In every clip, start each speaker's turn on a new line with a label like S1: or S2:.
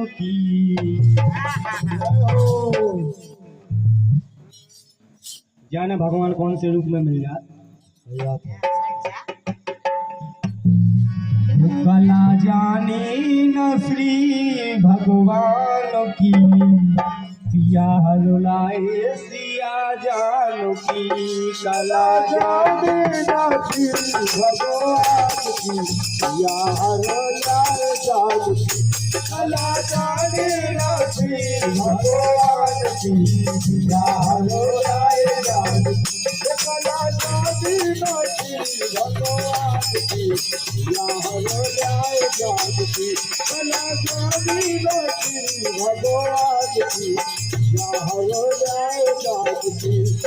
S1: की ओ, जाने भगवान कौन से रूप में मिल जाए। कला जाने न श्री भगवान की पिया हरुलाए सिया जान की। कला जाने न श्री भगवान की पिया हरुलाए जान की। कला जाने न श्री भगवान की पिया हरुलाए जान की। कला जाने न श्री भगवान की पिया हरुलाए जान की। कला जाने न श्री भगवान की पिया हरुलाए जान की।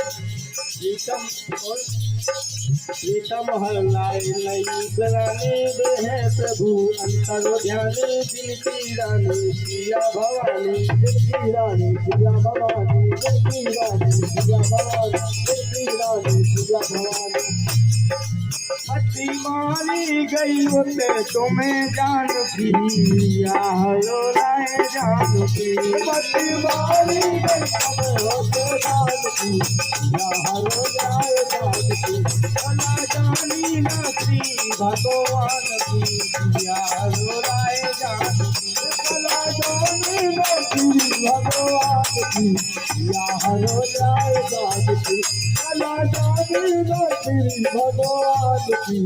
S1: प्रीतम हर लाए नई कराने दे है प्रभु अंतर ध्याने दिल की रानी सिया भवानी। दिल की रानी सिया भवानी। दिल की रानी सिया भवानी। दिल की रानी सिया भवानी। मच्छी मारी गई उसे तुम्हें जान की हरो लाए जान की। मच्छी मारी गई तुम्हें जान की हरो लाए जान की। कला जानी न श्री भगवान की हरो लाए जान की। कला जानी न श्री भगवान की हरो लाए जान की। कला जानी न श्री भगवान की।